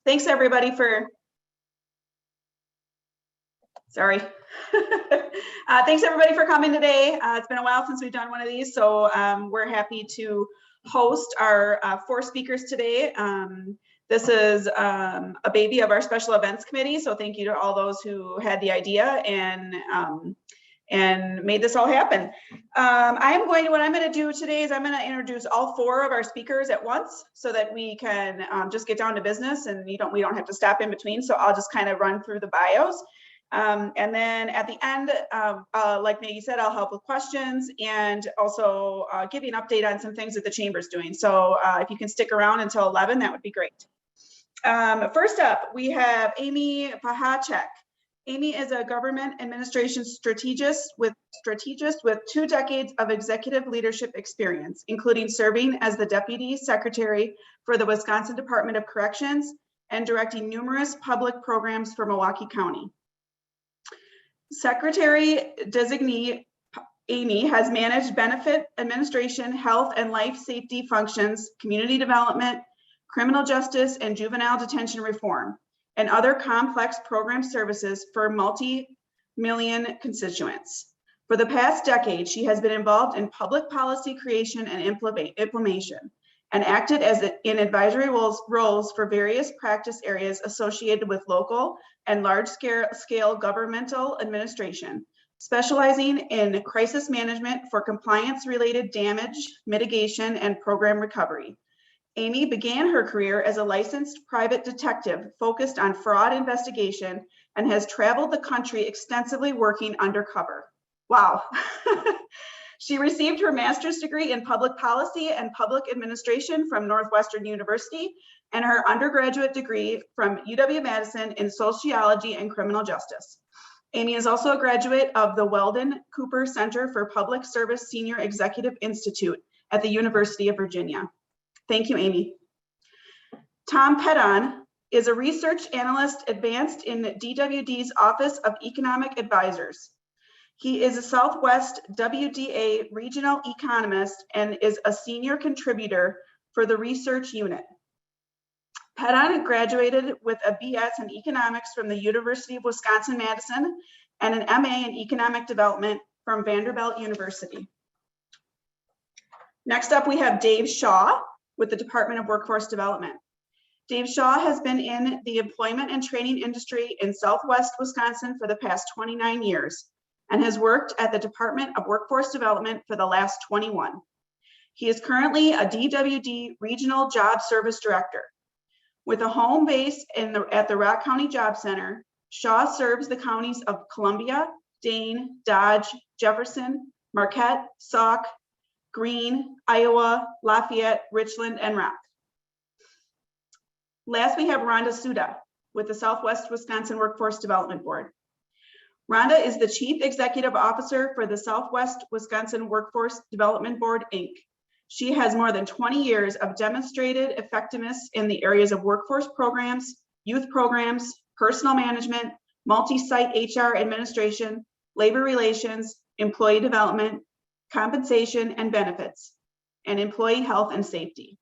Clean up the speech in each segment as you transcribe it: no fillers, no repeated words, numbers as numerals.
Thanks everybody for, sorry. Thanks everybody for coming today. It's been a while since we've done one of these, so we're happy to host our 4 speakers today. This is a baby of our special events committee, so thank you to all those who had the idea and made this all happen. What I'm going to do today is I'm going to introduce all 4 of our speakers at once so that we can just get down to business and we don't have to stop in between. So I'll just kind of run through the bios. And then at the end, like Maggie said, I'll help with questions and also give you an update on some things that the chamber's doing. So if you can stick around until 11, that would be great. First up, we have Amy Pajack. Amy is a government administration strategist with 2 decades of executive leadership experience, including serving as the Deputy Secretary for the Wisconsin Department of Corrections and directing numerous public programs for Milwaukee County. Secretary designee Amy has managed benefit administration, health and life safety functions, community development, criminal justice, and juvenile detention reform, and other complex program services for multi-million constituents. For the past decade, she has been involved in public policy creation and implementation, and acted in advisory roles for various practice areas associated with local and large-scale governmental administration, specializing in crisis management for compliance-related damage mitigation and program recovery. Amy began her career as a licensed private detective focused on fraud investigation and has traveled the country extensively working undercover. Wow. She received her master's degree in public policy and public administration from Northwestern University and her undergraduate degree from UW-Madison in sociology and criminal justice. Amy is also a graduate of the Weldon Cooper Center for Public Service Senior Executive Institute at the University of Virginia. Thank you, Amy. Tom Petton is a research analyst advanced in DWD's Office of Economic Advisors. He is a Southwest Wdva regional economist and is a senior contributor for the research unit. Petton graduated with a BS in economics from the University of Wisconsin-Madison and an MA in economic development from Vanderbilt University. Next up, we have Dave Shaw with the Department of Workforce Development. Dave Shaw has been in the employment and training industry in Southwest Wisconsin for the past 29 years and has worked at the Department of Workforce Development for the last 21. He is currently a DWD Regional Job Service Director. With a home base at the Rock County Job Center, Shaw serves the counties of Columbia, Dane, Dodge, Jefferson, Marquette, Sauk, Greene, Iowa, Lafayette, Richland, and Rock. Last, we have Rhonda Souda with the Southwest Wisconsin Workforce Development Board. Rhonda is the Chief Executive Officer for the Southwest Wisconsin Workforce Development Board, Inc. She has more than 20 years of demonstrated effectiveness in the areas of workforce programs, youth programs, personal management, multi-site HR administration, labor relations, employee development, compensation and benefits, and employee health and safety.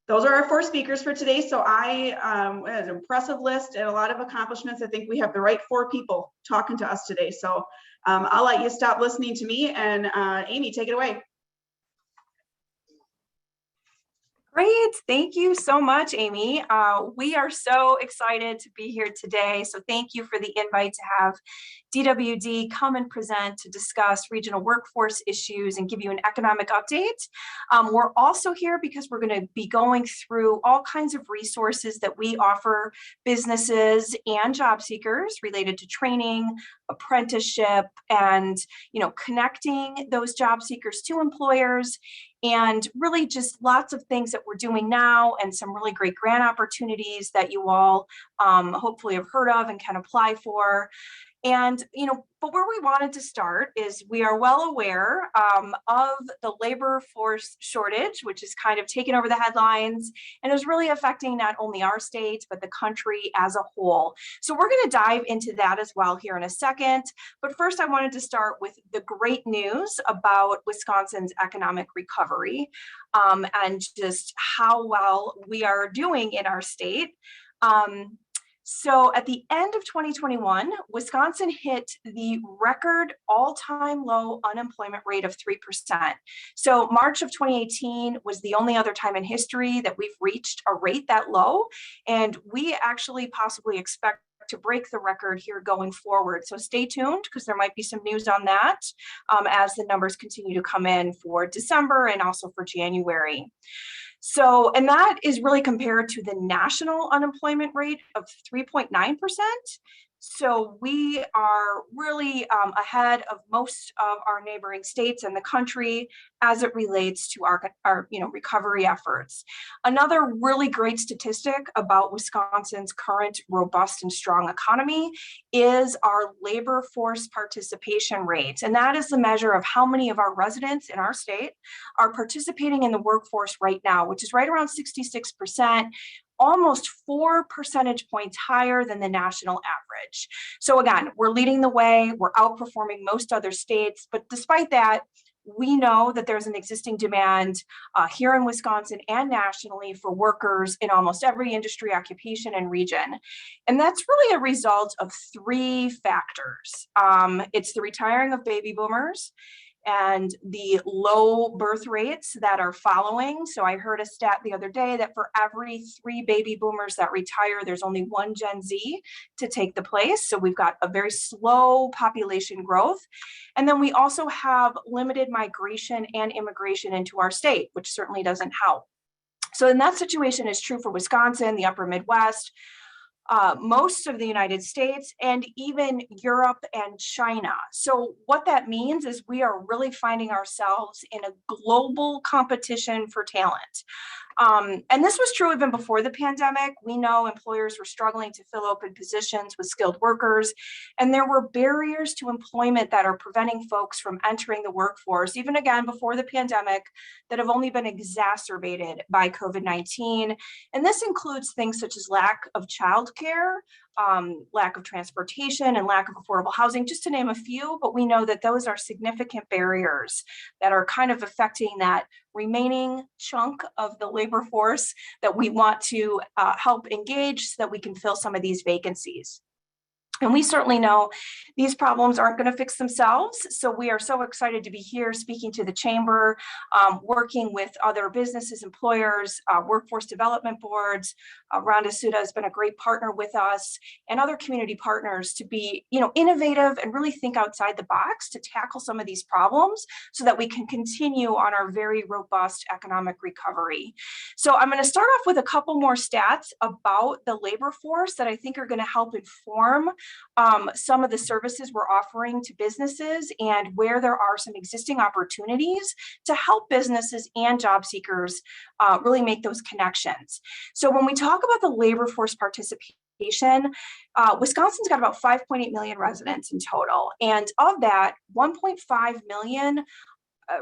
Those are our 4 speakers for today. So an impressive list and a lot of accomplishments. I think we have the right 4 people talking to us today. So I'll let you stop listening to me and Amy, take it away. Great. Thank you so much, Amy. We are so excited to be here today. So thank you for the invite to have DWD come and present to discuss regional workforce issues and give you an economic update. We're also here because we're going to be going through all kinds of resources that we offer businesses and job seekers related to training, apprenticeship, and connecting those job seekers to employers, and really just lots of things that we're doing now and some really great grant opportunities that you all hopefully have heard of and can apply for. And, but where we wanted to start is we are well aware of the labor force shortage, which is kind of taking over the headlines and is really affecting not only our state, but the country as a whole. So we're going to dive into that as well here in a second. But first, I wanted to start with the great news about Wisconsin's economic recovery and just how well we are doing in our state. So at the end of 2021, Wisconsin hit the record all-time low unemployment rate of 3%. So March of 2018 was the only other time in history that we've reached a rate that low. And we actually possibly expect to break the record here going forward. So stay tuned because there might be some news on that as the numbers continue to come in for December and also for January. So, and that is really compared to the national unemployment rate of 3.9%. So we are really ahead of most of our neighboring states and the country as it relates to our recovery efforts. Another really great statistic about Wisconsin's current robust and strong economy is our labor force participation rate. And that is the measure of how many of our residents in our state are participating in the workforce right now, which is right around 66%. Almost 4 percentage points higher than the national average. So again, we're leading the way, we're outperforming most other states, but despite that, we know that there's an existing demand here in Wisconsin and nationally for workers in almost every industry, occupation, and region. And that's really a result of 3 factors. It's the retiring of baby boomers, and the low birth rates that are following. So I heard a stat the other day that for every 3 baby boomers that retire, there's only 1 Gen Z to take the place. So we've got a very slow population growth. And then we also have limited migration and immigration into our state, which certainly doesn't help. So in that situation is true for Wisconsin, the upper Midwest, most of the United States, and even Europe and China. So what that means is we are really finding ourselves in a global competition for talent. And this was true even before the pandemic. We know employers were struggling to fill open positions with skilled workers, and there were barriers to employment that are preventing folks from entering the workforce, even again before the pandemic, that have only been exacerbated by COVID-19. And this includes things such as lack of childcare, lack of transportation, and lack of affordable housing, just to name a few, but we know that those are significant barriers that are kind of affecting that remaining chunk of the labor force that we want to help engage so that we can fill some of these vacancies. And we certainly know these problems aren't going to fix themselves. So we are so excited to be here speaking to the chamber, working with other businesses, employers, workforce development boards. Rhonda Souda has been a great partner with us and other community partners to be, innovative and really think outside the box to tackle some of these problems so that we can continue on our very robust economic recovery. So I'm going to start off with a couple more stats about the labor force that I think are going to help inform some of the services we're offering to businesses and where there are some existing opportunities to help businesses and job seekers really make those connections. So when we talk about the labor force participation, Wisconsin's got about 5.8 million residents in total. And of that, 1.5 million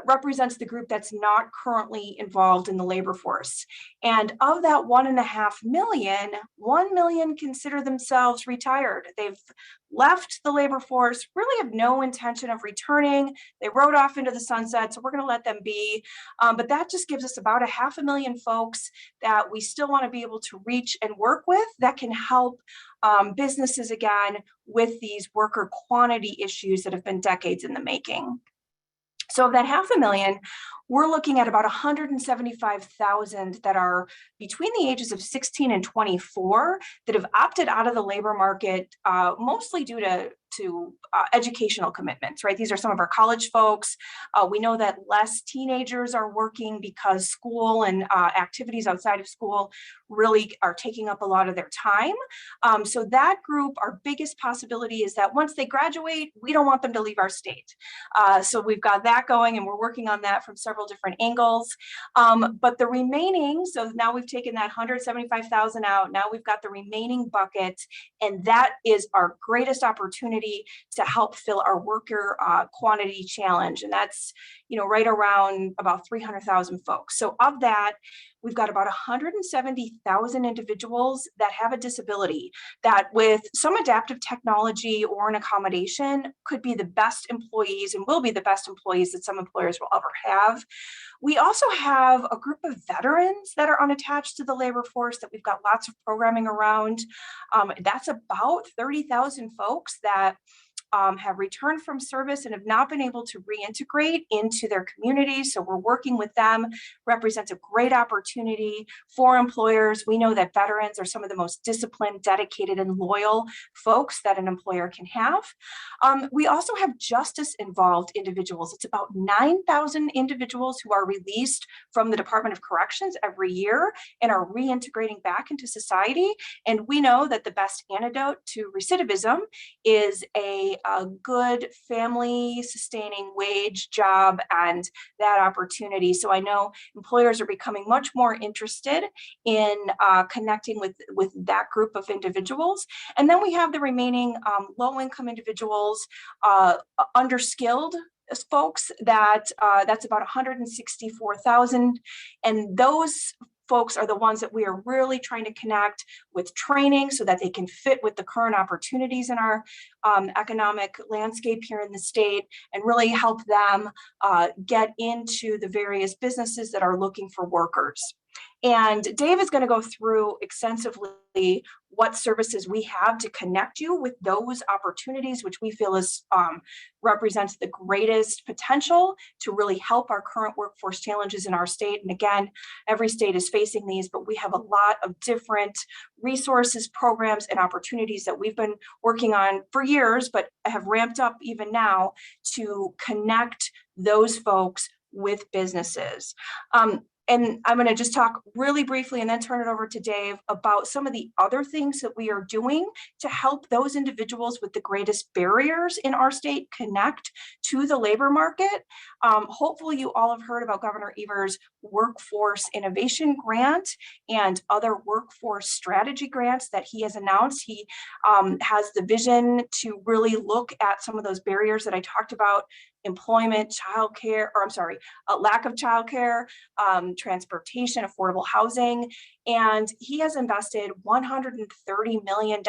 represents the group that's not currently involved in the labor force. And of that 1.5 million, 1 million consider themselves retired. They've left the labor force, really have no intention of returning. They rode off into the sunset, so we're going to let them be. But that just gives us about 500,000 folks that we still want to be able to reach and work with that can help businesses again with these worker quantity issues that have been decades in the making. So of that 500,000, we're looking at about 175,000 that are between the ages of 16 and 24 that have opted out of the labor market, mostly due to educational commitments, right? These are some of our college folks. We know that less teenagers are working because school and activities outside of school really are taking up a lot of their time. So that group, our biggest possibility is that once they graduate, we don't want them to leave our state. So we've got that going and we're working on that from several several different angles. But the remaining, so now we've taken that 175,000 out. Now we've got the remaining bucket, and that is our greatest opportunity to help fill our worker quantity challenge. And that's, right around about 300,000 folks. So of that, we've got about 170,000 individuals that have a disability that with some adaptive technology or an accommodation could be the best employees and will be the best employees that some employers will ever have. We also have a group of veterans that are unattached to the labor force that we've got lots of programming around. That's about 30,000 folks that have returned from service and have not been able to reintegrate into their communities. So we're working with them, represents a great opportunity for employers. We know that veterans are some of the most disciplined, dedicated, and loyal folks that an employer can have. We also have justice involved individuals. It's about 9,000 individuals who are released from the Department of Corrections every year and are reintegrating back into society. And we know that the best antidote to recidivism is a good family sustaining wage job and that opportunity. So I know employers are becoming much more interested in connecting with that group of individuals. And then we have the remaining low-income individuals, underskilled folks that's about 164,000. And those folks are the ones that we are really trying to connect with training so that they can fit with the current opportunities in our economic landscape here in the state and really help them get into the various businesses that are looking for workers. And Dave is going to go through extensively what services we have to connect you with those opportunities, which we feel is represents the greatest potential to really help our current workforce challenges in our state. And again, every state is facing these, but we have a lot of different resources, programs, and opportunities that we've been working on for years, but have ramped up even now to connect those folks with businesses. And I'm going to just talk really briefly and then turn it over to Dave about some of the other things that we are doing to help those individuals with the greatest barriers in our state connect to the labor market. Hopefully you all have heard about Governor Evers' Workforce Innovation Grant and other workforce strategy grants that he has announced. He has the vision to really look at some of those barriers that I talked about: employment, childcare, lack of childcare, transportation, affordable housing. And he has invested $130 million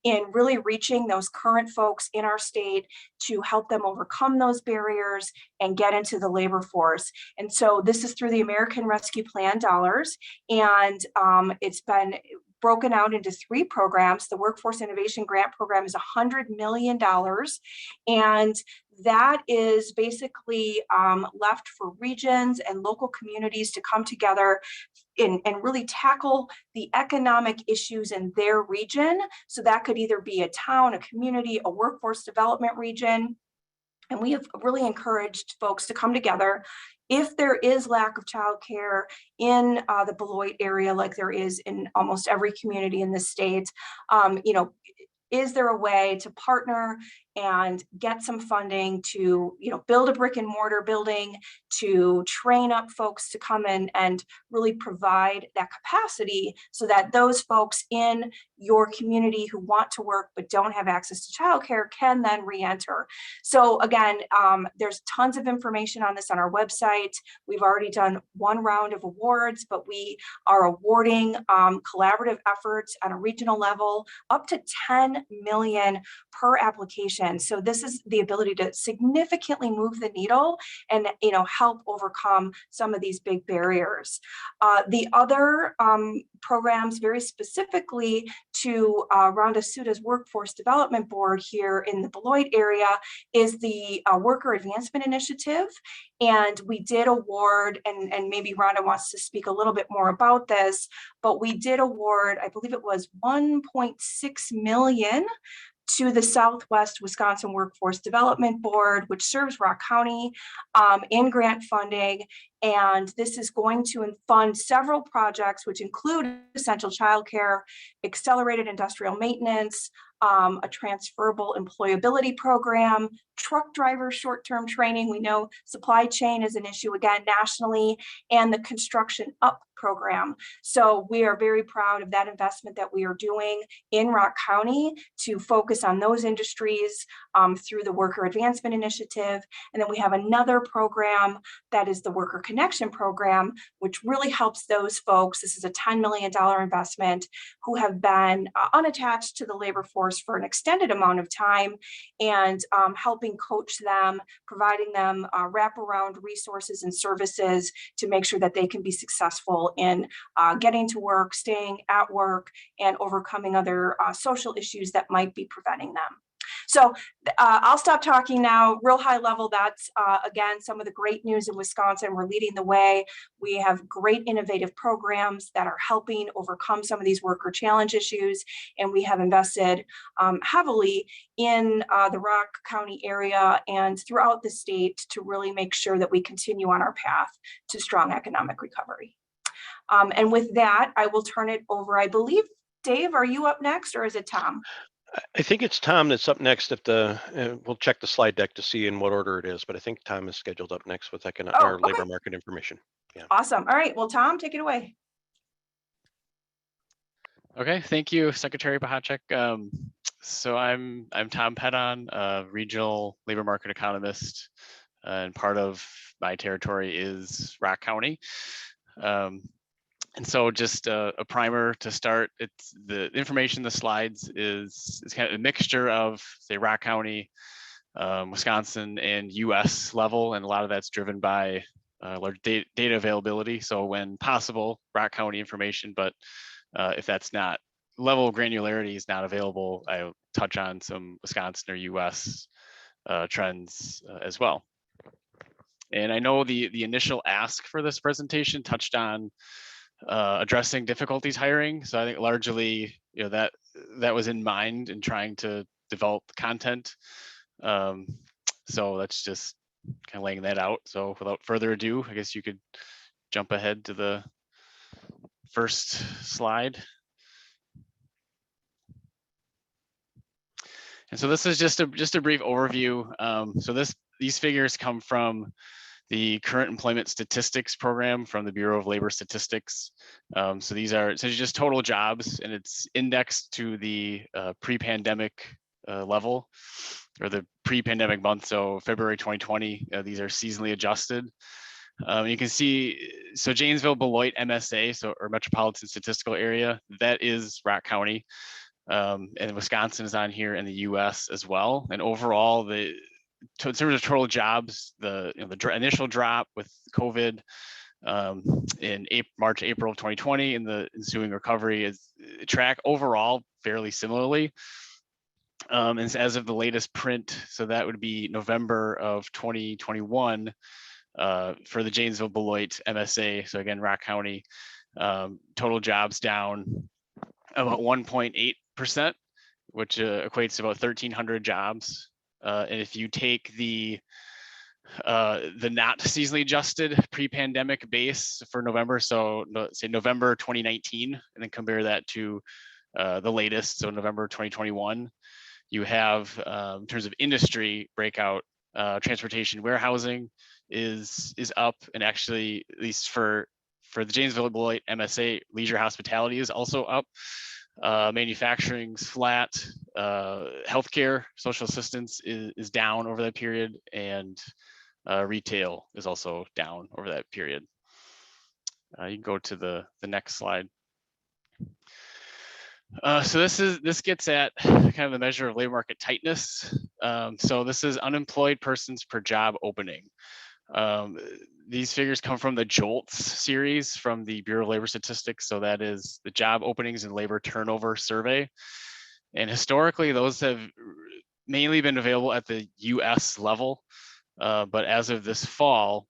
in really reaching those current folks in our state to help them overcome those barriers and get into the labor force. And so this is through the American Rescue Plan dollars. And it's been broken out into 3 programs. The Workforce Innovation Grant Program is $100 million. And that is basically left for regions and local communities to come together and really tackle the economic issues in their region. So that could either be a town, a community, a workforce development region. And we have really encouraged folks to come together. If there is lack of childcare in the Beloit area, like there is in almost every community in the state, is there a way to partner and get some funding to, build a brick and mortar building, to train up folks to come in and really provide that capacity so that those folks in your community who want to work but don't have access to childcare can then re-enter. So again, there's tons of information on this on our website. We've already done 1 round of awards, but we are awarding collaborative efforts on a regional level up to $10 million per application. So this is the ability to significantly move the needle and help overcome some of these big barriers. The other programs very specifically to Rhonda Souda's Workforce Development Board here in the Beloit area is the Worker Advancement Initiative. And we did award, and maybe Rhonda wants to speak a little bit more about this, but we did award, I believe it was $1.6 million to the Southwest Wisconsin Workforce Development Board, which serves Rock County, in grant funding. And this is going to fund several projects, which include essential childcare, accelerated industrial maintenance, a transferable employability program, truck driver short-term training. We know supply chain is an issue again nationally, and the Construction Up program. So we are very proud of that investment that we are doing in Rock County to focus on those industries through the Worker Advancement Initiative. And then we have another program that is the Worker Connection Program, which really helps those folks. This is a $10 million investment who have been unattached to the labor force for an extended amount of time, and helping coach them, providing them wraparound resources and services to make sure that they can be successful in getting to work, staying at work, and overcoming other social issues that might be preventing them. So I'll stop talking now. Real high level, that's again, some of the great news in Wisconsin. We're leading the way. We have great innovative programs that are helping overcome some of these worker challenge issues. And we have invested heavily in the Rock County area and throughout the state to really make sure that we continue on our path to strong economic recovery. And with that, I will turn it over. I believe, Dave, are you up next, or is it Tom? I think it's Tom that's up next. If we'll check the slide deck to see in what order it is, but I think Tom is scheduled up next with our labor market information. Yeah. Awesome. All right. Well, Tom, take it away. Okay. Thank you, Secretary Pajack. So I'm Tom Petton, a regional labor market economist, and part of my territory is Rock County. And so just a primer to start. It's the information in the slides is kind of a mixture of, say, Rock County, Wisconsin, and US level, and a lot of that's driven by large data availability. So when possible, Rock County information, but if that's not, level of granularity is not available, I'll touch on some Wisconsin or US trends as well. And I know the initial ask for this presentation touched on addressing difficulties hiring. So I think largely, that was in mind in trying to develop content. So that's just kind of laying that out. So without further ado, I guess you could jump ahead to the first slide. And so this is just a brief overview. So these figures come from the current employment statistics program from the Bureau of Labor Statistics. So these are essentially just total jobs, and it's indexed to the pre-pandemic level, or the pre-pandemic month. So February 2020, these are seasonally adjusted. You can see, so Janesville, Beloit, MSA, or Metropolitan Statistical Area, that is Rock County. And Wisconsin is on here, and the US as well. And overall, in terms of total jobs, the initial drop with COVID in March, April of 2020, and the ensuing recovery is track overall fairly similarly. And as of the latest print, so that would be November of 2021 for the Janesville, Beloit, MSA. So again, Rock County, total jobs down about 1.8%, which equates to about 1,300 jobs. And if you take the not seasonally adjusted pre-pandemic base for November, so say November 2019, and then compare that to the latest, so November 2021, you have in terms of industry breakout, transportation, warehousing is up, and actually, at least for the Janesville, Beloit, MSA, leisure hospitality is also up. Manufacturing's flat, healthcare, social assistance is down over that period, and retail is also down over that period. You can go to the next slide. So this gets at kind of the measure of labor market tightness. So this is unemployed persons per job opening. These figures come from the JOLTS series from the Bureau of Labor Statistics. So that is the Job Openings and Labor Turnover Survey. And historically, those have mainly been available at the US level. But as of this fall,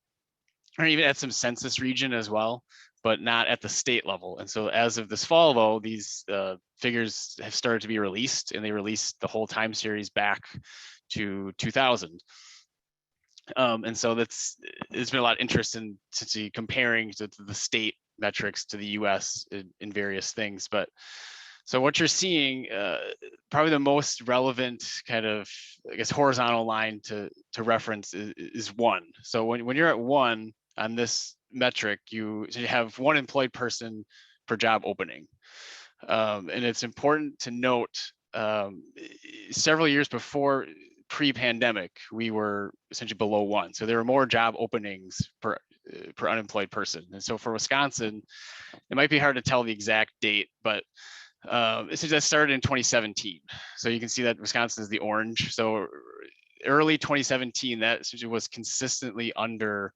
or even at some census region as well, but not at the state level. And so as of this fall, though, these figures have started to be released, and they released the whole time series back to 2000. And so there's been a lot of interest in comparing to the state metrics to the US in various things. But so what you're seeing, probably the most relevant kind of, I guess, horizontal line to reference is 1. So when you're at 1 on this metric, you have 1 employed person per job opening. And it's important to note, several years before, pre-pandemic, we were essentially below 1. So there were more job openings per unemployed person. And so for Wisconsin, it might be hard to tell the exact date, but that started in 2017. So you can see that Wisconsin is the orange. So early 2017, that essentially was consistently under,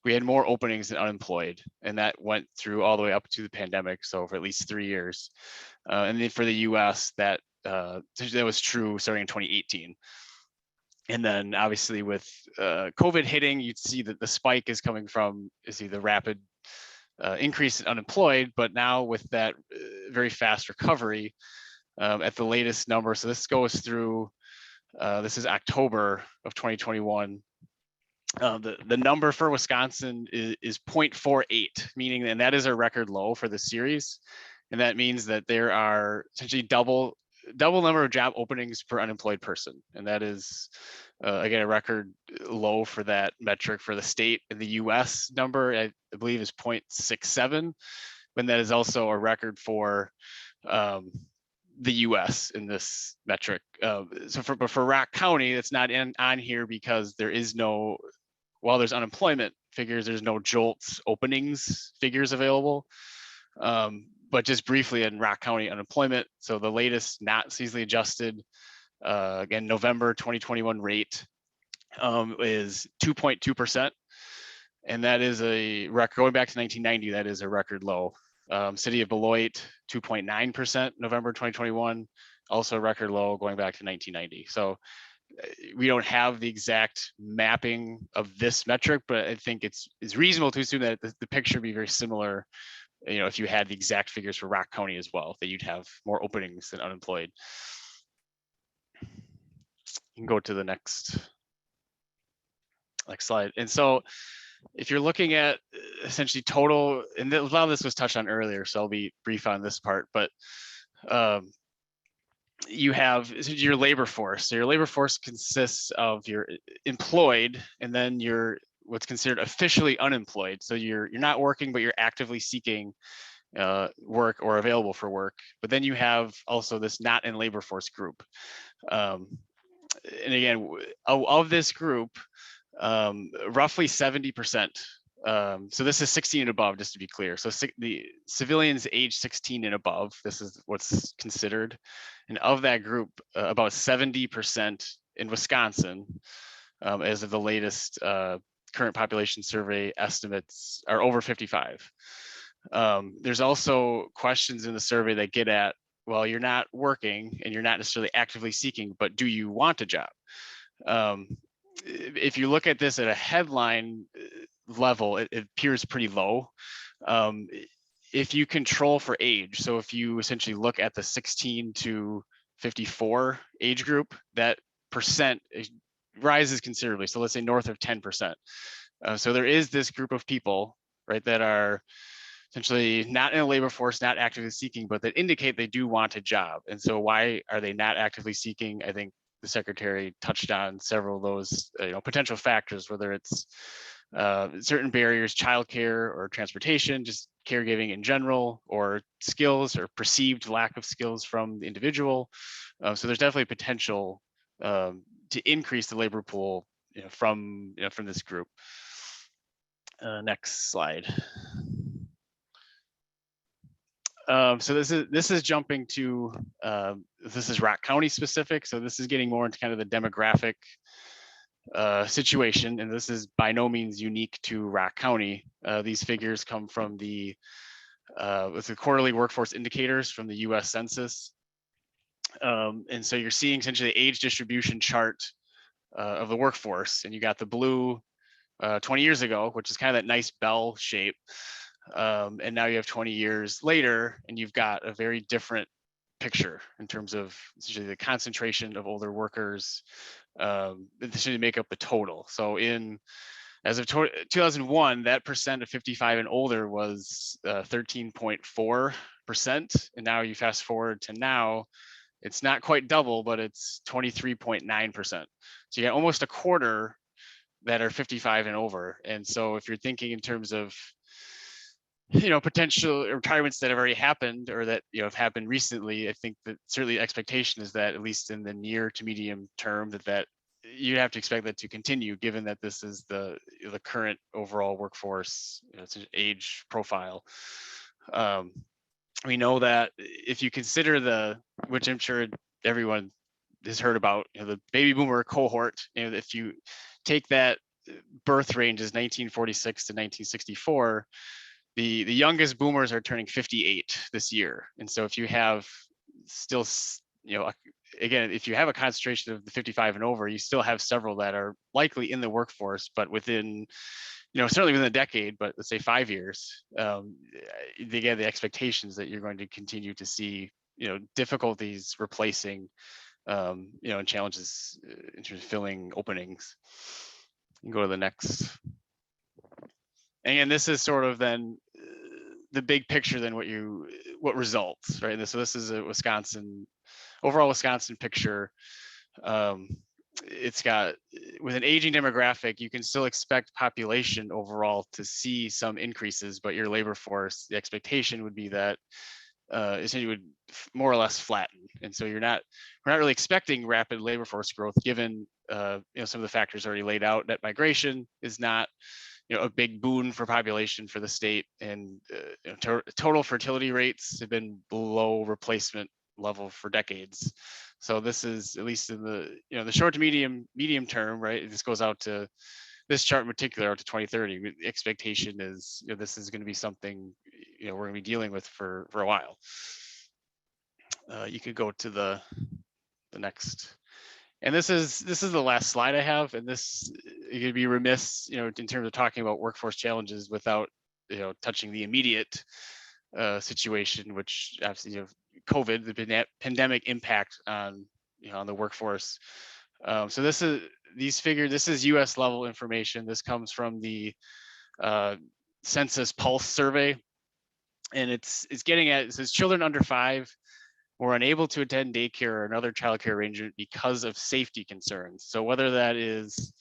we had more openings than unemployed, and that went through all the way up to the pandemic. So for at least 3 years. And then for the US, that was true starting in 2018. And then obviously with COVID hitting, you'd see that the spike is coming from the rapid increase in unemployed, but now with that very fast recovery at the latest number. So this goes through, this is October of 2021. The number for Wisconsin is 0.48, meaning, and that is a record low for the series. And that means that there are essentially double number of job openings per unemployed person. And that is, again, a record low for that metric for the state. And the US number, I believe, is 0.67, but that is also a record for the US in this metric. So for Rock County, it's not on here because there is no, while there's unemployment figures, there's no JOLTS openings figures available. But just briefly in Rock County unemployment, so the latest not seasonally adjusted, again, November 2021 rate is 2.2%. And that is a record, going back to 1990, that is a record low. City of Beloit, 2.9% November 2021, also a record low going back to 1990. So we don't have the exact mapping of this metric, but I think it's reasonable to assume that the picture would be very similar, if you had the exact figures for Rock County as well, that you'd have more openings than unemployed. You can go to the next slide. And so if you're looking at essentially total, and a lot of this was touched on earlier, so I'll be brief on this part, but you have your labor force. So your labor force consists of your employed and then your what's considered officially unemployed. So you're not working, but you're actively seeking work or available for work. But then you have also this not in labor force group. And again, of this group, roughly 70%. So this is 16 and above, just to be clear. So the civilians age 16 and above, this is what's considered. And of that group, about 70% in Wisconsin, as of the latest current population survey estimates, are over 55. There's also questions in the survey that get at, well, you're not working and you're not necessarily actively seeking, but do you want a job? If you look at this at a headline level, it appears pretty low. If you control for age, so if you essentially look at the 16 to 54 age group, that percent rises considerably. So let's say north of 10%. So there is this group of people, right, that are essentially not in a labor force, not actively seeking, but that indicate they do want a job. And so why are they not actively seeking? I think the secretary touched on several of those potential factors, whether it's certain barriers, childcare or transportation, just caregiving in general, or skills or perceived lack of skills from the individual. So there's definitely potential to increase the labor pool from this group. Next slide. So this is jumping to this is Rock County specific. So this is getting more into kind of the demographic situation, and this is by no means unique to Rock County. These figures come from the quarterly workforce indicators from the U.S. Census, and so you're seeing essentially the age distribution chart of the workforce, and you got the blue 20 years ago, which is kind of that nice bell shape. And now you have 20 years later, and you've got a very different picture in terms of essentially the concentration of older workers to make up the total. So as of 2001, that percent of 55 and older was 13.4%. And now you fast forward to now, it's not quite double, but it's 23.9%. So you got almost a quarter that are 55 and over. And so if you're thinking in terms of, potential retirements that have already happened or that, have happened recently, I think that certainly the expectation is that at least in the near to medium term, that you have to expect that to continue, given that this is the current overall workforce age profile. We know that if you consider which I'm sure everyone has heard about, the baby boomer cohort, if you take that birth range as 1946 to 1964, the youngest boomers are turning 58 this year. And so if you have still, again, if you have a concentration of the 55 and over, you still have several that are likely in the workforce, but within, certainly within a decade, but let's say 5 years, again, the expectations that you're going to continue to see, difficulties replacing, and challenges in terms of filling openings. You can go to the next. And this is sort of then the big picture, then what results, right? So this is a overall Wisconsin picture. It's got, with an aging demographic, you can still expect population overall to see some increases, but your labor force, the expectation would be that essentially would more or less flatten. And so we're not really expecting rapid labor force growth, given some of the factors already laid out. Net migration is not a big boon for population for the state, and total fertility rates have been below replacement level for decades. So this is, at least in the the short to medium term, right? This goes out to, this chart in particular, out to 2030. The expectation is this is going to be something we're going to be dealing with for a while. You could go to the next. And this is the last slide I have, and this, you could be remiss, in terms of talking about workforce challenges without, touching the immediate situation, which obviously, COVID, the pandemic impact on, on the workforce. So this is U.S. level information. This comes from the Census Pulse survey, and it's getting at, it says children under 5 were unable to attend daycare or another childcare arrangement because of safety concerns. So whether that is,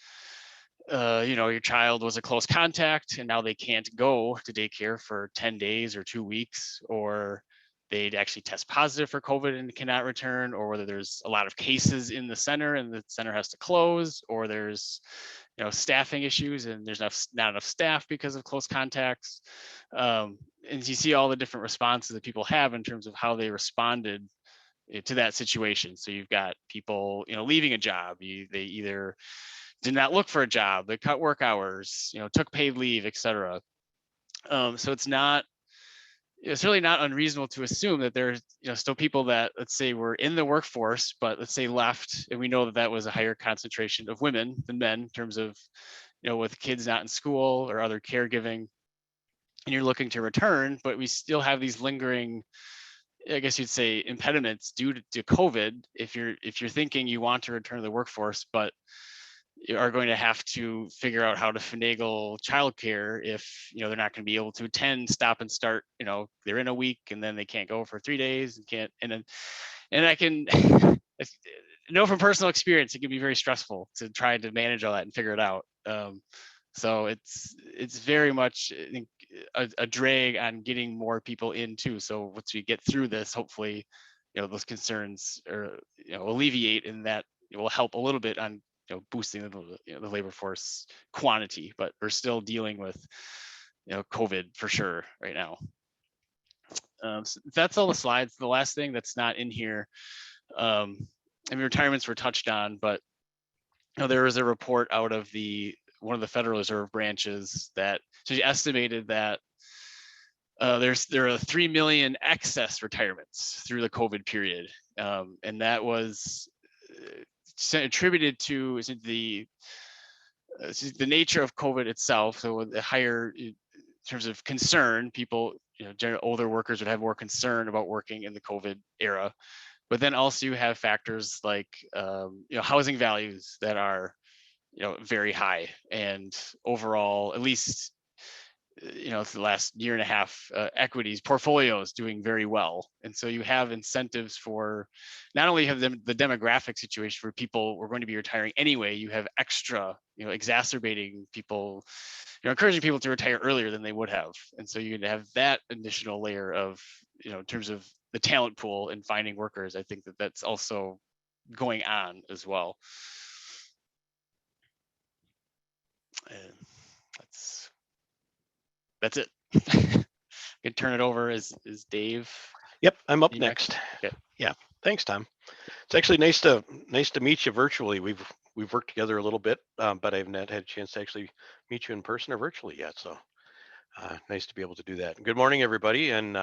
your child was a close contact and now they can't go to daycare for 10 days or 2 weeks, or they'd actually test positive for COVID and cannot return, or whether there's a lot of cases in the center and the center has to close, or there's, staffing issues and there's not enough staff because of close contacts. And you see all the different responses that people have in terms of how they responded to that situation. So you've got people, leaving a job. They either did not look for a job, they cut work hours, took paid leave, etc. So it's really not unreasonable to assume that there's, still people that, let's say, were in the workforce, but let's say left, and we know that was a higher concentration of women than men in terms of, with kids not in school or other caregiving, and you're looking to return, but we still have these lingering, I guess you'd say, impediments due to COVID. If you're thinking you want to return to the workforce, but you are going to have to figure out how to finagle childcare if they're not going to be able to attend stop and start. They're in a week and then they can't go for 3 days and can't. And I can know from personal experience, it can be very stressful to try to manage all that and figure it out. So it's very much, I think, a drag on getting more people in too. So once we get through this, hopefully, those concerns are alleviate, and that it will help a little bit on boosting the labor force quantity. But we're still dealing with COVID for sure right now. So that's all the slides. The last thing that's not in here, I mean, retirements were touched on, but there was a report out of one of the Federal Reserve branches that estimated that there are 3 million excess retirements through the COVID period, and that was attributed to the nature of COVID itself. So the higher, in terms of concern, people older workers would have more concern about working in the COVID era. But then also you have factors like housing values that are very high, and overall, at least for the last year and a half, equities portfolios doing very well. And so you have incentives for not only have the demographic situation where people were going to be retiring anyway, you have extra, exacerbating people, encouraging people to retire earlier than they would have. And so you have that additional layer of, in terms of the talent pool and finding workers. I think that that's also going on as well. And that's it. I can turn it over. Is Dave? Yep, I'm up next. Okay. Yeah, thanks, Tom. It's actually nice to meet you virtually. We've worked together a little bit, but I've not had a chance to actually meet you in person or virtually yet. So nice to be able to do that. Good morning, everybody, and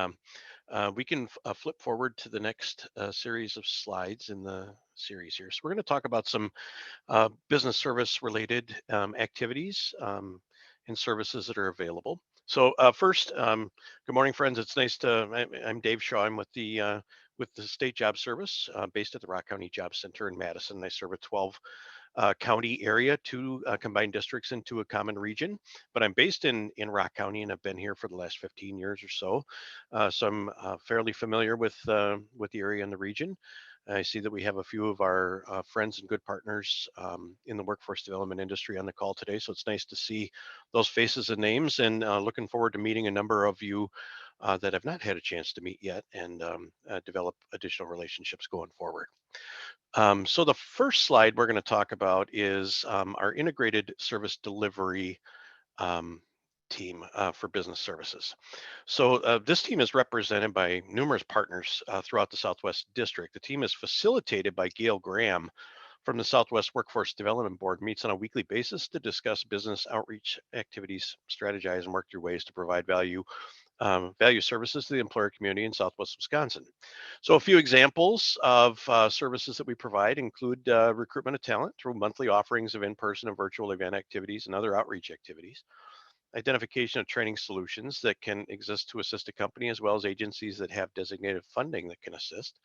we can flip forward to the next series of slides in the series here. So we're going to talk about some business service related activities and services that are available. So first, good morning, friends. It's nice to, I'm Dave Shaw. I'm with the State Job Service based at the Rock County Job Center in Madison. I serve a 12 county area, 2 combined districts into a common region, but I'm based in Rock County and I've been here for the last 15 years or so. So I'm fairly familiar with the area and the region. I see that we have a few of our friends and good partners in the workforce development industry on the call today. So it's nice to see those faces and names, and looking forward to meeting a number of you that have not had a chance to meet yet, and develop additional relationships going forward. So the first slide we're going to talk about is our integrated service delivery team for business services. So this team is represented by numerous partners throughout the Southwest District. The team is facilitated by Gail Graham from the Southwest Workforce Development Board, meets on a weekly basis to discuss business outreach activities, strategize, and work through ways to provide value services to the employer community in Southwest Wisconsin. So a few examples of services that we provide include recruitment of talent through monthly offerings of in-person and virtual event activities and other outreach activities, identification of training solutions that can exist to assist a company, as well as agencies that have designated funding that can assist,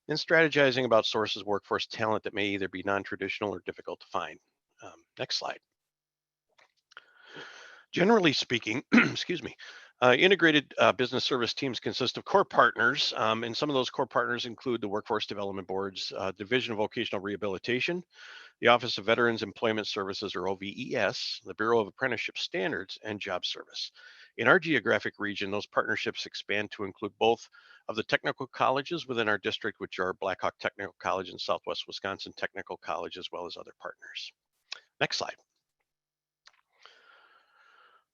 and strategizing about sources of workforce talent that may either be non-traditional or difficult to find. Next slide. Generally speaking, excuse me, integrated business service teams consist of core partners, and some of those core partners include the Workforce Development Board's Division of Vocational Rehabilitation, the Office of Veterans Employment Services, or OVES, the Bureau of Apprenticeship Standards, and Job Service. In our geographic region, those partnerships expand to include both of the technical colleges within our district, which are Blackhawk Technical College and Southwest Wisconsin Technical College, as well as other partners. Next slide.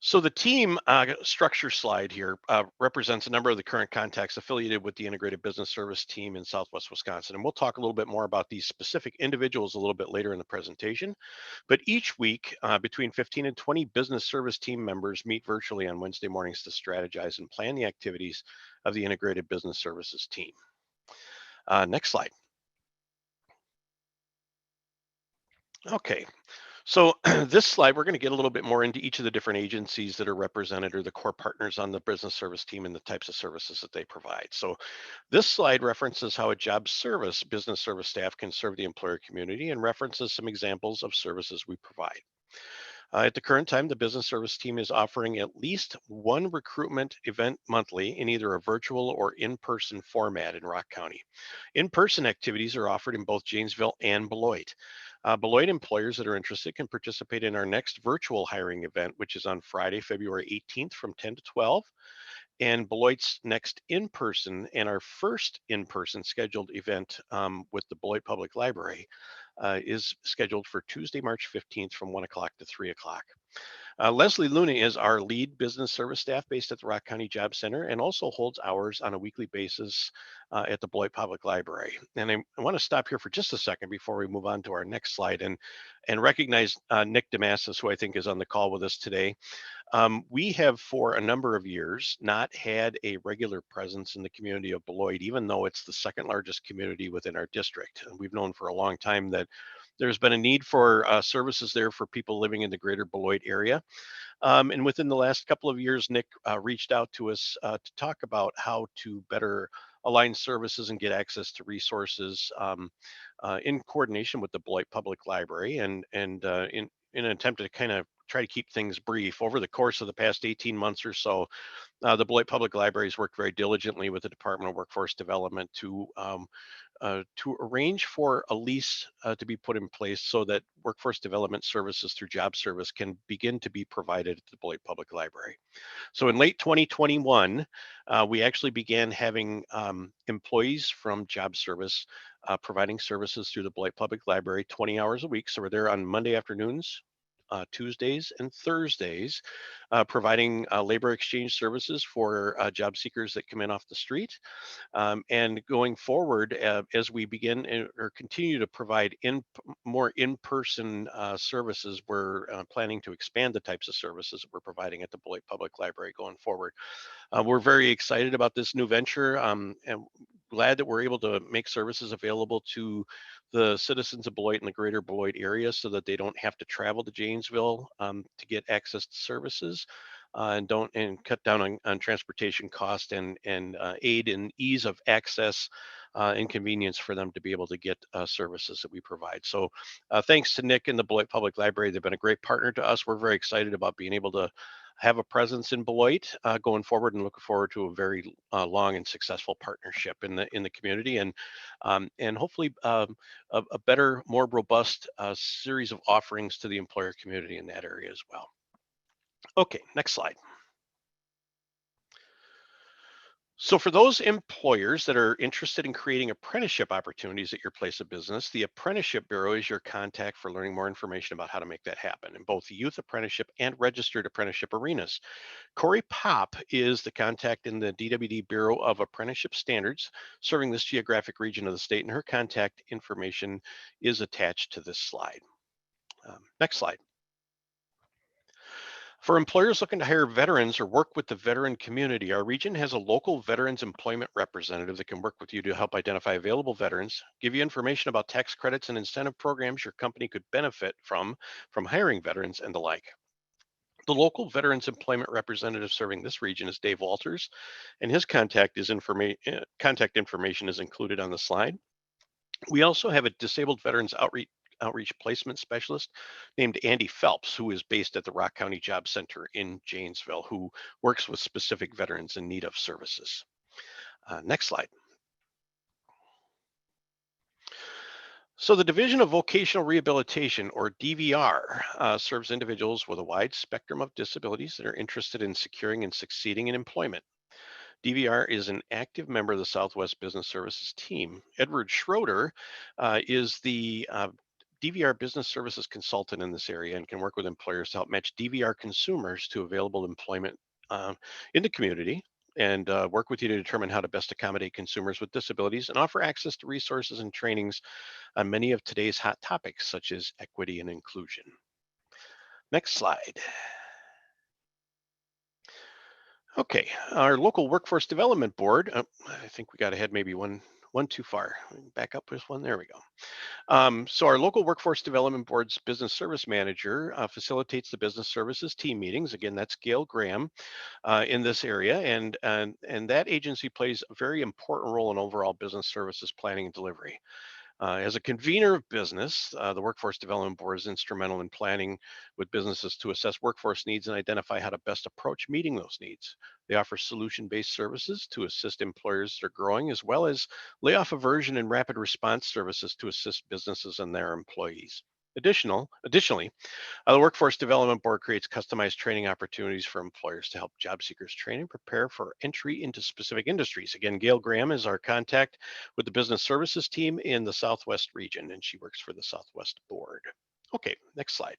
So the team structure slide here represents a number of the current contacts affiliated with the Integrated Business Service team in Southwest Wisconsin. And we'll talk a little bit more about these specific individuals a little bit later in the presentation. But each week, between 15 and 20 business service team members meet virtually on Wednesday mornings to strategize and plan the activities of the Integrated Business Services team. Next slide. Okay. So this slide, we're going to get a little bit more into each of the different agencies that are represented, or the core partners on the business service team, and the types of services that they provide. So this slide references how a job service business service staff can serve the employer community, and references some examples of services we provide. At the current time, the business service team is offering at least one recruitment event monthly in either a virtual or in-person format in Rock County. In-person activities are offered in both Janesville and Beloit. Beloit employers that are interested can participate in our next virtual hiring event, which is on Friday, February 18th from 10 to 12. And Beloit's next in-person and our first in-person scheduled event with the Beloit Public Library is scheduled for Tuesday, March 15th from 1 o'clock to 3 o'clock. Leslie Looney is our lead business service staff based at the Rock County Job Center, and also holds hours on a weekly basis at the Beloit Public Library. And I want to stop here for just a second before we move on to our next slide and recognize Nick Damasis, who I think is on the call with us today. We have for a number of years not had a regular presence in the community of Beloit, even though it's the second largest community within our district. And we've known for a long time that There's been a need for services there for people living in the greater Beloit area. And within the last couple of years, Nick reached out to us to talk about how to better align services and get access to resources in coordination with the Beloit Public Library, and in an attempt to kind of try to keep things brief. Over the course of the past 18 months or so, the Beloit Public Library has worked very diligently with the Department of Workforce Development to arrange for a lease to be put in place so that workforce development services through job service can begin to be provided at the Beloit Public Library. So in late 2021, we actually began having employees from job service providing services through the Beloit Public Library 20 hours a week. So we're there on Monday afternoons, Tuesdays and Thursdays, providing labor exchange services for job seekers that come in off the street. And going forward, as we begin or continue to provide more in-person services, we're planning to expand the types of services that we're providing at the Beloit Public Library going forward. We're very excited about this new venture, and glad that we're able to make services available to the citizens of Beloit and the greater Beloit area so that they don't have to travel to Janesville to get access to services. And cut down on transportation cost and aid in ease of access and convenience for them to be able to get services that we provide. So thanks to Nick and the Beloit Public Library. They've been a great partner to us. We're very excited about being able to have a presence in Beloit going forward, and looking forward to a very long and successful partnership in the community, and hopefully a better, more robust series of offerings to the employer community in that area as well. Okay, next slide. So for those employers that are interested in creating apprenticeship opportunities at your place of business, the Apprenticeship Bureau is your contact for learning more information about how to make that happen in both the youth apprenticeship and registered apprenticeship arenas. Corey Pop is the contact in the DWD Bureau of Apprenticeship Standards, serving this geographic region of the state, and her contact information is attached to this slide. Next slide. For employers looking to hire veterans or work with the veteran community, our region has a local veterans employment representative that can work with you to help identify available veterans, give you information about tax credits and incentive programs your company could benefit from hiring veterans, and the like. The local veterans employment representative serving this region is Dave Walters, and his contact information is included on the slide. We also have a disabled veterans outreach placement specialist named Andy Phelps, who is based at the Rock County Job Center in Janesville, who works with specific veterans in need of services. Next slide. So the Division of Vocational Rehabilitation, or DVR, serves individuals with a wide spectrum of disabilities that are interested in securing and succeeding in employment. DVR is an active member of the Southwest Business Services team. Edward Schroeder is the DVR business services consultant in this area and can work with employers to help match DVR consumers to available employment in the community, and work with you to determine how to best accommodate consumers with disabilities and offer access to resources and trainings on many of today's hot topics, such as equity and inclusion. Next slide. Okay, our local workforce development board, I think we got ahead maybe one too far. Back up with one, there we go. So our local workforce development board's business service manager facilitates the business services team meetings. Again, that's Gail Graham in this area, and that agency plays a very important role in overall business services planning and delivery. As a convener of business, the Workforce Development Board is instrumental in planning with businesses to assess workforce needs and identify how to best approach meeting those needs. They offer solution-based services to assist employers that are growing, as well as layoff aversion and rapid response services to assist businesses and their employees. Additionally, the Workforce Development Board creates customized training opportunities for employers to help job seekers train and prepare for entry into specific industries. Again, Gail Graham is our contact with the business services team in the Southwest region, and she works for the Southwest Board. Okay, next slide.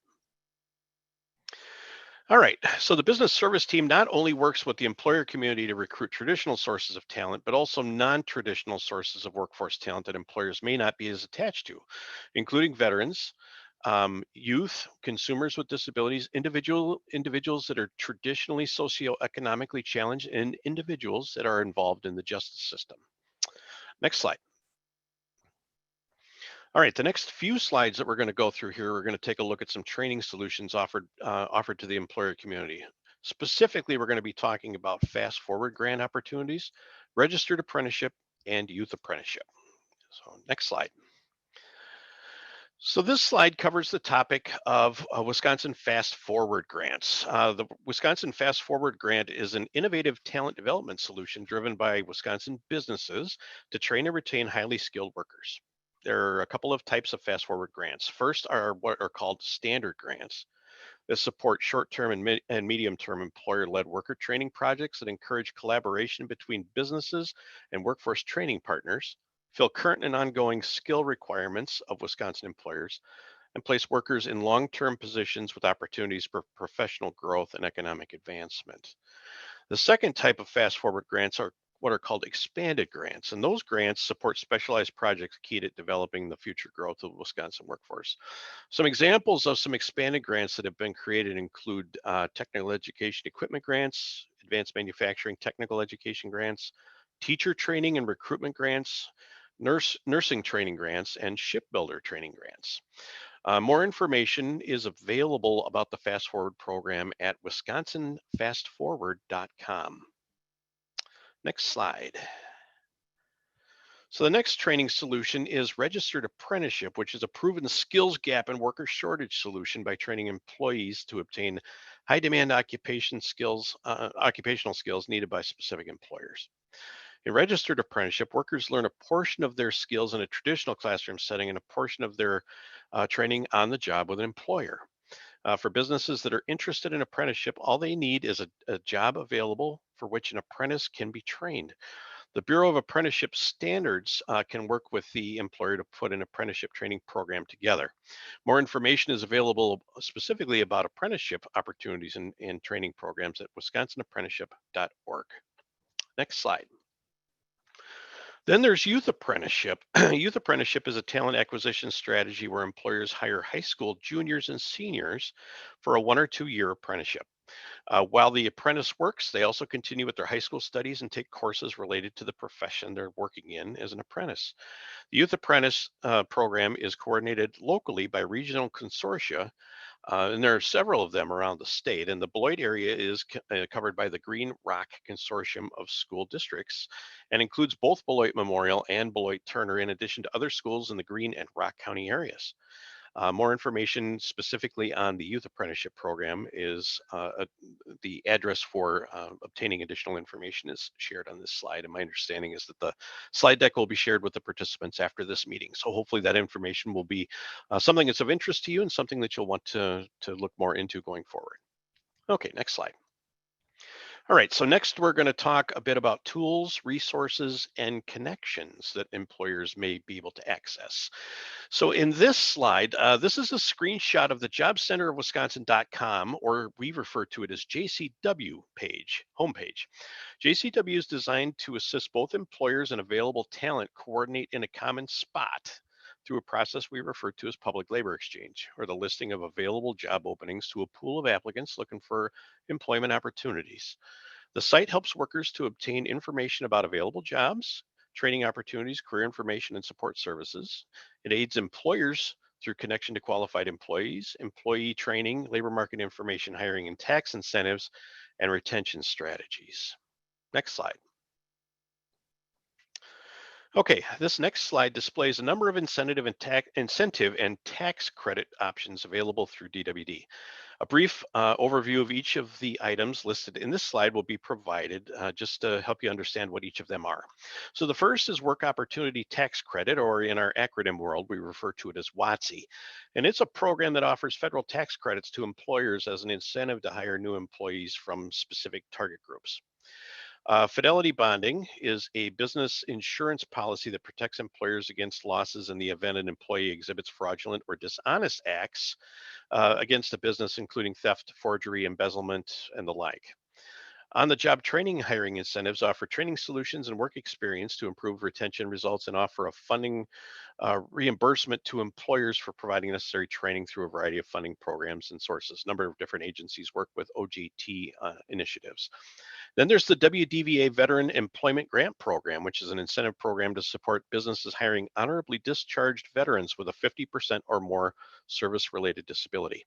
All right, so the business service team not only works with the employer community to recruit traditional sources of talent, but also non-traditional sources of workforce talent that employers may not be as attached to, including veterans, youth, consumers with disabilities, individuals that are traditionally socioeconomically challenged, and individuals that are involved in the justice system. Next slide. All right, the next few slides that we're going to go through here, we're going to take a look at some training solutions offered to the employer community. Specifically, we're going to be talking about fast forward grant opportunities, registered apprenticeship, and youth apprenticeship. So next slide. So this slide covers the topic of Wisconsin Fast Forward grants. The Wisconsin Fast Forward grant is an innovative talent development solution driven by Wisconsin businesses to train and retain highly skilled workers. There are a couple of types of fast forward grants. First are what are called standard grants that support short-term and medium-term employer-led worker training projects that encourage collaboration between businesses and workforce training partners, fill current and ongoing skill requirements of Wisconsin employers, and place workers in long-term positions with opportunities for professional growth and economic advancement. The second type of fast forward grants are what are called expanded grants, and those grants support specialized projects key to developing the future growth of the Wisconsin workforce. Some examples of some expanded grants that have been created include technical education equipment grants, advanced manufacturing technical education grants, teacher training and recruitment grants, nursing training grants, and shipbuilder training grants. More information is available about the Fast Forward program at wisconsinfastforward.com. Next slide. So the next training solution is registered apprenticeship, which is a proven skills gap and worker shortage solution by training employees to obtain high demand occupational skills needed by specific employers. In registered apprenticeship, workers learn a portion of their skills in a traditional classroom setting and a portion of their training on the job with an employer. For businesses that are interested in apprenticeship, all they need is a job available for which an apprentice can be trained. The Bureau of Apprenticeship Standards can work with the employer to put an apprenticeship training program together. More information is available specifically about apprenticeship opportunities and training programs at wisconsinapprenticeship.org. Next slide. Then there's youth apprenticeship. Youth apprenticeship is a talent acquisition strategy where employers hire high school juniors and seniors for a 1 or 2 year apprenticeship. While the apprentice works, they also continue with their high school studies and take courses related to the profession they're working in as an apprentice. The Youth Apprentice program is coordinated locally by regional consortia, and there are several of them around the state. And the Beloit area is covered by the Green Rock Consortium of School Districts and includes both Beloit Memorial and Beloit Turner, in addition to other schools in the Green and Rock County areas. More information specifically on the Youth Apprenticeship program is the address for obtaining additional information is shared on this slide. And my understanding is that the slide deck will be shared with the participants after this meeting. So hopefully that information will be something that's of interest to you and something that you'll want to look more into going forward. Okay, next slide. All right, so next we're going to talk a bit about tools, resources, and connections that employers may be able to access. So in this slide, this is a screenshot of the jobcenterofwisconsin.com, or we refer to it as JCW page, homepage. JCW is designed to assist both employers and available talent coordinate in a common spot through a process we refer to as public labor exchange, or the listing of available job openings to a pool of applicants looking for employment opportunities. The site helps workers to obtain information about available jobs, training opportunities, career information, and support services. It aids employers through connection to qualified employees, employee training, labor market information, hiring and tax incentives, and retention strategies. Next slide. Okay, this next slide displays a number of incentive and tax credit options available through DWD. A brief overview of each of the items listed in this slide will be provided just to help you understand what each of them are. So the first is Work Opportunity Tax Credit, or in our acronym world, we refer to it as WOTC. And it's a program that offers federal tax credits to employers as an incentive to hire new employees from specific target groups. Fidelity Bonding is a business insurance policy that protects employers against losses in the event an employee exhibits fraudulent or dishonest acts against a business, including theft, forgery, embezzlement, and the like. On-the-job training hiring incentives offer training solutions and work experience to improve retention results and offer a funding reimbursement to employers for providing necessary training through a variety of funding programs and sources. A number of different agencies work with OJT initiatives. Then there's the Wdva Veteran Employment Grant Program, which is an incentive program to support businesses hiring honorably discharged veterans with a 50% or more service-related disability.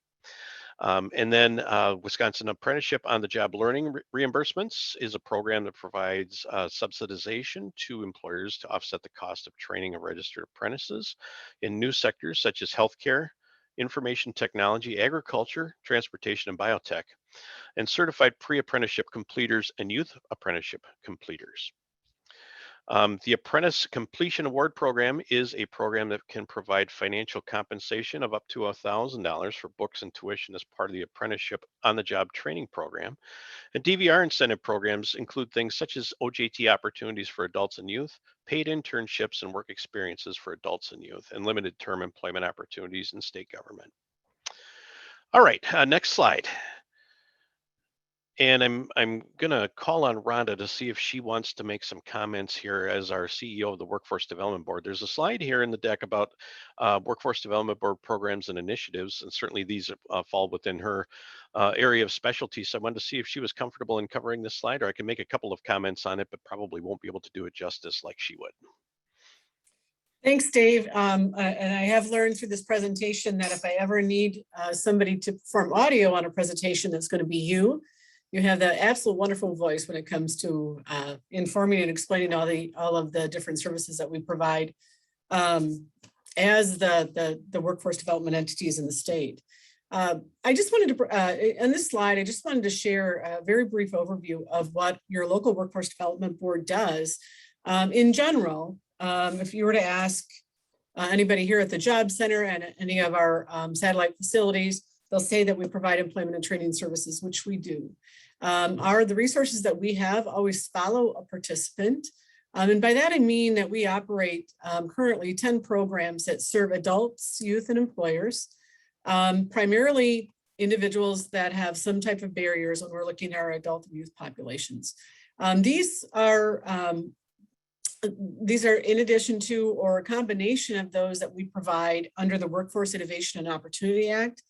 And then Wisconsin Apprenticeship on-the-job learning reimbursements is a program that provides subsidization to employers to offset the cost of training of registered apprentices in new sectors such as healthcare, information technology, agriculture, transportation, and biotech, and certified pre-apprenticeship completers and youth apprenticeship completers. The Apprentice Completion Award Program is a program that can provide financial compensation of up to $1,000 for books and tuition as part of the apprenticeship on-the-job training program. And DVR incentive programs include things such as OJT opportunities for adults and youth, paid internships and work experiences for adults and youth, and limited term employment opportunities in state government. All right, next slide. And I'm gonna call on Rhonda to see if she wants to make some comments here as our CEO of the Workforce Development Board. There's a slide here in the deck about Workforce Development Board programs and initiatives, and certainly these fall within her area of specialty. So I wanted to see if she was comfortable in covering this slide, or I can make a couple of comments on it, but probably won't be able to do it justice like she would. Thanks, Dave. And I have learned through this presentation that if I ever need somebody to perform audio on a presentation, that's going to be you. You have the absolute wonderful voice when it comes to informing and explaining all of the different services that we provide as the workforce development entities in the state. I just wanted to, on this slide, I just wanted to share a very brief overview of what your local workforce development board does. In general, if you were to ask anybody here at the Job Center and any of our satellite facilities, they'll say that we provide employment and training services, which we do. The resources that we have always follow a participant. And by that, I mean that we operate currently 10 programs that serve adults, youth, and employers, primarily individuals that have some type of barriers when we're looking at our adult and youth populations. These are in addition to or a combination of those that we provide under the Workforce Innovation and Opportunity Act,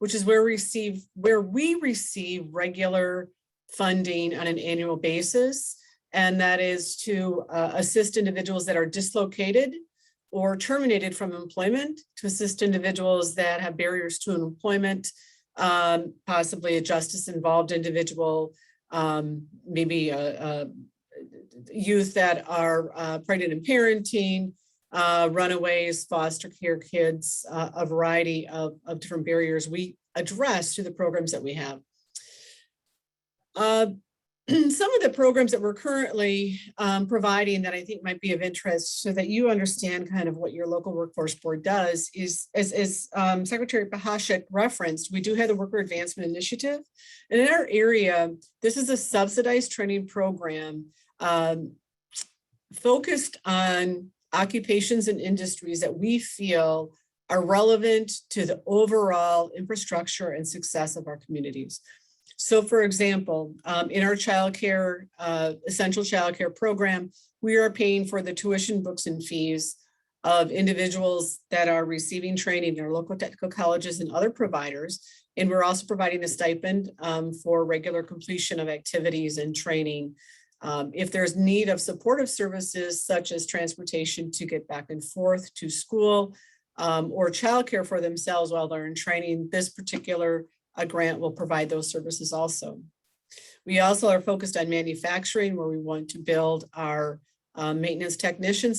which is where we receive regular funding on an annual basis. And that is to assist individuals that are dislocated or terminated from employment, to assist individuals that have barriers to employment, possibly a justice-involved individual, maybe youth that are pregnant and parenting, runaways, foster care kids, a variety of different barriers we address through the programs that we have. Some of the programs that we're currently providing that I think might be of interest so that you understand kind of what your local workforce board does is, as Secretary Pajack referenced, we do have the Worker Advancement Initiative. And in our area, this is a subsidized training program focused on occupations and industries that we feel are relevant to the overall infrastructure and success of our communities. So for example, in our childcare, essential childcare program, we are paying for the tuition, books, and fees of individuals that are receiving training in our local technical colleges and other providers. And we're also providing a stipend for regular completion of activities and training. If there's need of supportive services such as transportation to get back and forth to school or childcare for themselves while they're in training, this particular grant will provide those services also. We also are focused on manufacturing, where we want to build our maintenance technician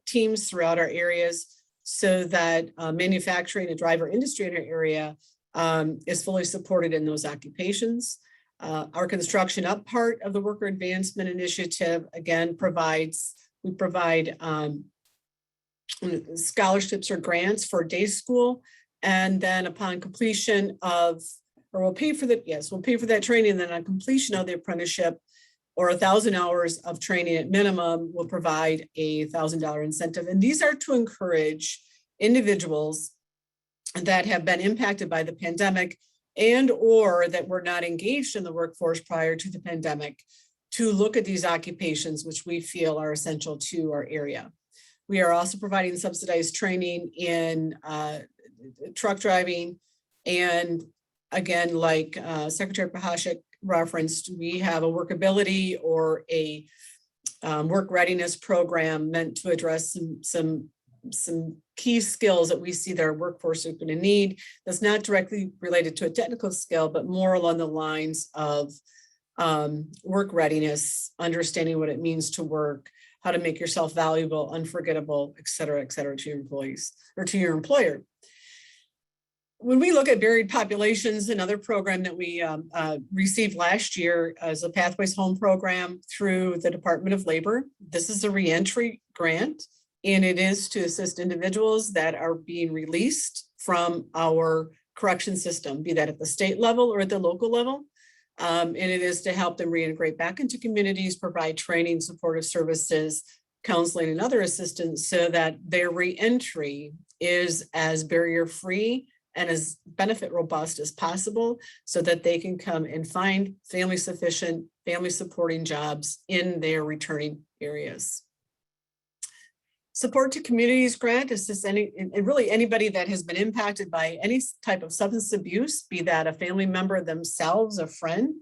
teams throughout our areas so that manufacturing and driver industry in our area is fully supported in those occupations. Our Construction Up part of the Worker Advancement Initiative, again, we provide scholarships or grants for day school. And then upon completion of, or we'll pay for that training. And then on completion of the apprenticeship or 1,000 hours of training at minimum, we'll provide a $1,000 incentive. And these are to encourage individuals that have been impacted by the pandemic and or that were not engaged in the workforce prior to the pandemic to look at these occupations, which we feel are essential to our area. We are also providing subsidized training in truck driving. And again, like Secretary Pajack referenced, we have a workability or a work readiness program meant to address some key skills that we see that our workforce is going to need. That's not directly related to a technical skill, but more along the lines of work readiness, understanding what it means to work, how to make yourself valuable, unforgettable, et cetera, to your employees or to your employer. When we look at buried populations, another program that we received last year as a Pathways Home program through the Department of Labor. This is a reentry grant, and it is to assist individuals that are being released from our correction system, be that at the state level or at the local level. And it is to help them reintegrate back into communities, provide training, supportive services, counseling, and other assistance so that their reentry is as barrier-free and as benefit robust as possible so that they can come and find family sufficient, family supporting jobs in their returning areas. Support to Communities grant assists really anybody that has been impacted by any type of substance abuse, be that a family member themselves, a friend.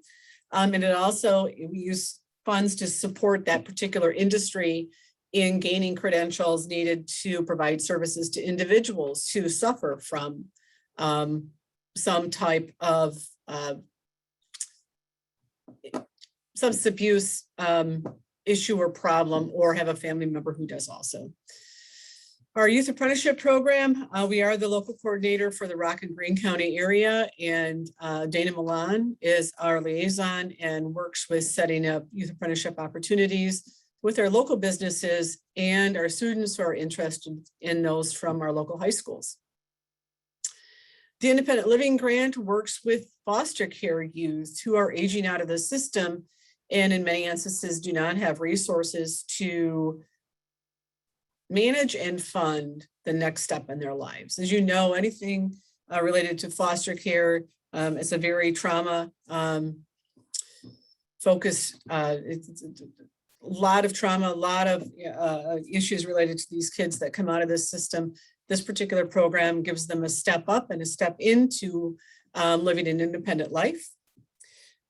And it also, we use funds to support that particular industry in gaining credentials needed to provide services to individuals who suffer from some type of substance abuse issue or problem, or have a family member who does also. Our youth apprenticeship program, we are the local coordinator for the Rock and Greene County area, and Dana Milan is our liaison and works with setting up youth apprenticeship opportunities with our local businesses and our students who are interested in those from our local high schools. The Independent Living Grant works with foster care youth who are aging out of the system and in many instances do not have resources to manage and fund the next step in their lives. As you know, anything related to foster care, it's a very trauma focused, it's a lot of trauma, a lot of issues related to these kids that come out of this system. This particular program gives them a step up and a step into living an independent life.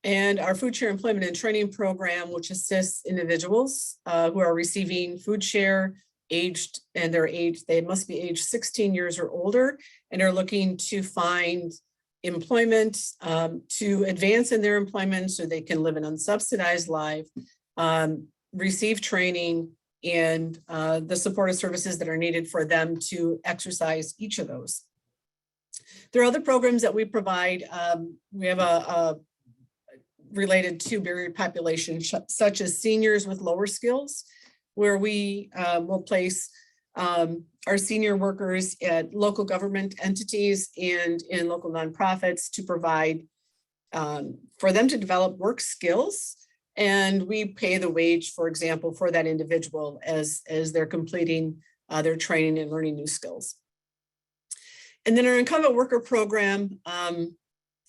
And our food share employment and training program, which assists individuals who are receiving food share, aged, and their age, they must be aged 16 years or older, and are looking to find employment to advance in their employment so they can live an unsubsidized life, receive training, and the supportive services that are needed for them to exercise each of those. There are other programs that we provide. We have a related to buried population, such as seniors with lower skills, where we will place our senior workers at local government entities and in local nonprofits to provide for them to develop work skills. And we pay the wage, for example, for that individual as they're completing their training and learning new skills. And then our incumbent worker program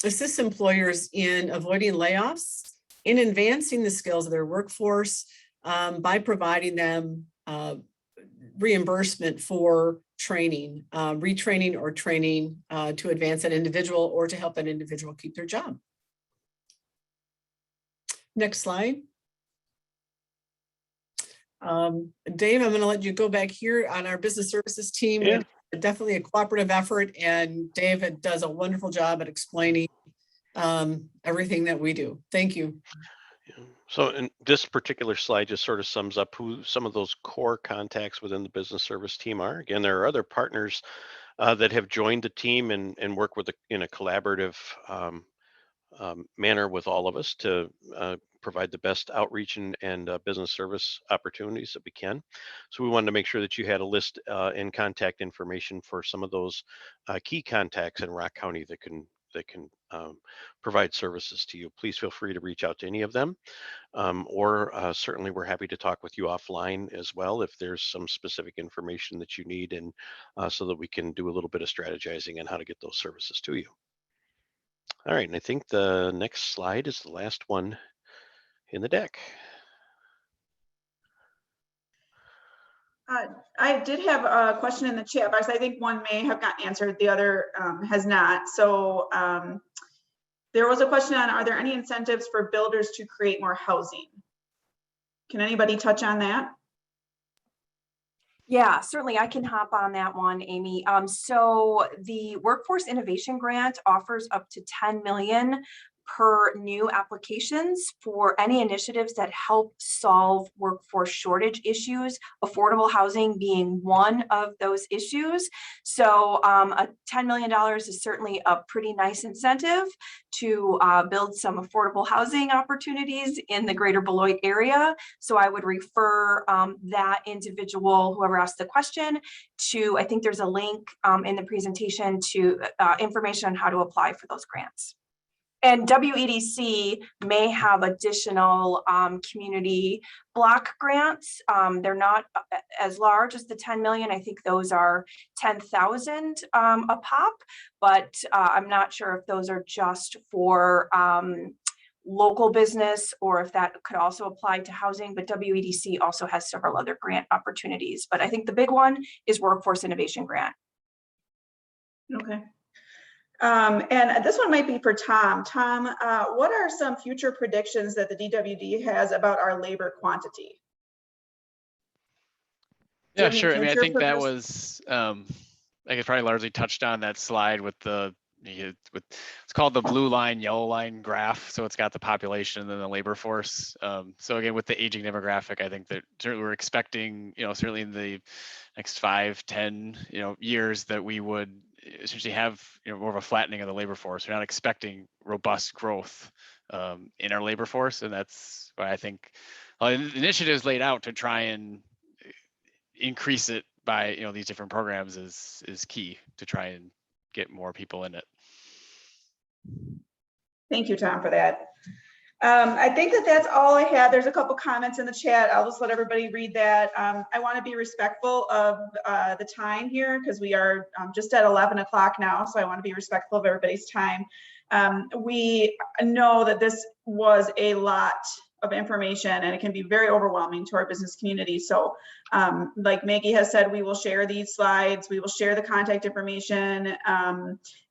assists employers in avoiding layoffs, in advancing the skills of their workforce by providing them reimbursement for training, retraining or training to advance that individual or to help that individual keep their job. Next slide. Dave, I'm going to let you go back here on our business services team. Yeah. Definitely a cooperative effort, and David does a wonderful job at explaining everything that we do. Thank you. Yeah. So in this particular slide just sort of sums up who some of those core contacts within the business service team are. Again, there are other partners that have joined the team and work with in a collaborative manner with all of us to provide the best outreach and business service opportunities that we can. So we wanted to make sure that you had a list and contact information for some of those key contacts in Rock County that can provide services to you. Please feel free to reach out to any of them, or certainly we're happy to talk with you offline as well if there's some specific information that you need, and so that we can do a little bit of strategizing on how to get those services to you. All right, and I think the next slide is the last one in the deck. I did have a question in the chat box. I think one may have gotten answered, the other has not. So there was a question on, are there any incentives for builders to create more housing? Can anybody touch on that? Yeah, certainly I can hop on that one, Amy. So the Workforce Innovation Grant offers up to 10 million per new applications for any initiatives that help solve workforce shortage issues, affordable housing being one of those issues. So a $10 million is certainly a pretty nice incentive to build some affordable housing opportunities in the greater Beloit area. So I would refer that individual, whoever asked the question, to, I think there's a link in the presentation to information on how to apply for those grants. And WEDC may have additional community block grants. They're not as large as the 10 million. I think those are 10,000 a pop, but I'm not sure if those are just for local business or if that could also apply to housing, but WEDC also has several other grant opportunities. But I think the big one is Workforce Innovation Grant. Okay. And this one might be for Tom. Tom, what are some future predictions that the DWD has about our labor quantity? Yeah, sure. I mean, I think that was, I guess probably largely touched on that slide with the, it's called the blue line, yellow line graph. So it's got the population and then the labor force. So again, with the aging demographic, I think that we're expecting, certainly in the next 5, 10, years that we would essentially have, more of a flattening of the labor force. We're not expecting robust growth in our labor force. And that's why I think initiatives laid out to try and increase it by, these different programs is key to try and get more people in it. Thank you, Tom, for that. I think that that's all I had. There's a couple comments in the chat. I'll just let everybody read that. I want to be respectful of the time here because we are just at 11 o'clock now. So I want to be respectful of everybody's time. We know that this was a lot of information and it can be very overwhelming to our business community. So like Maggie has said, we will share these slides. We will share the contact information.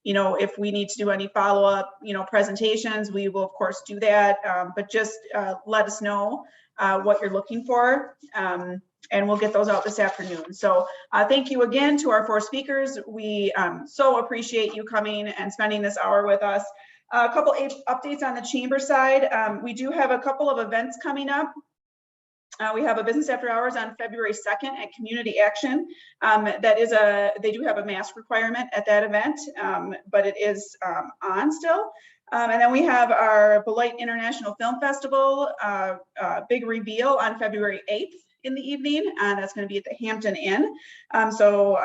If we need to do any follow-up, presentations, we will of course do that. But just let us know what you're looking for and we'll get those out this afternoon. So thank you again to our 4 speakers. We so appreciate you coming and spending this hour with us. A couple updates on the chamber side. We do have a couple of events coming up. We have a business after hours on February 2nd at Community Action. They do have a mask requirement at that event, but it is on still. And then we have our Beloit International Film Festival, big reveal on February 8th in the evening, and that's going to be at the Hampton Inn. So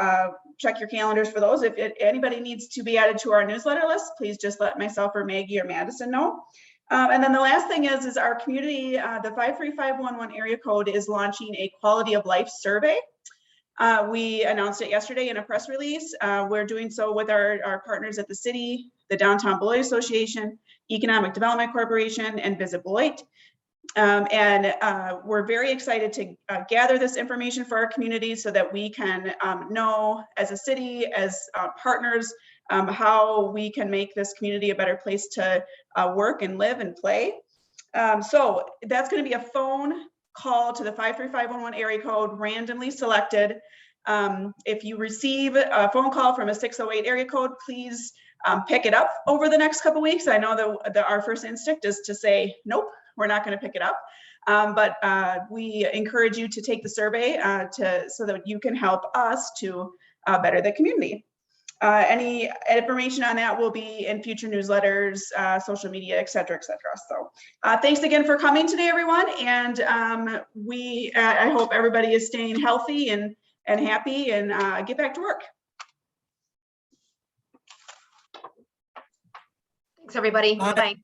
check your calendars for those. If anybody needs to be added to our newsletter list, please just let myself or Maggie or Madison know. And then the last thing is our community, the 53511 area code is launching a quality of life survey. We announced it yesterday in a press release. We're doing so with our partners at the city, the Downtown Beloit Association, Economic Development Corporation, and Visit Beloit. And we're very excited to gather this information for our community so that we can know as a city, as partners, how we can make this community a better place to work and live and play. So that's going to be a phone call to the 53511 area code, randomly selected. If you receive a phone call from a 608 area code, please pick it up over the next couple weeks. I know that our first instinct is to say, nope, we're not going to pick it up. But we encourage you to take the survey so that you can help us to better the community. Any information on that will be in future newsletters, social media, et cetera, et cetera. So thanks again for coming today, everyone. And I hope everybody is staying healthy and happy and get back to work. Thanks, everybody. Bye.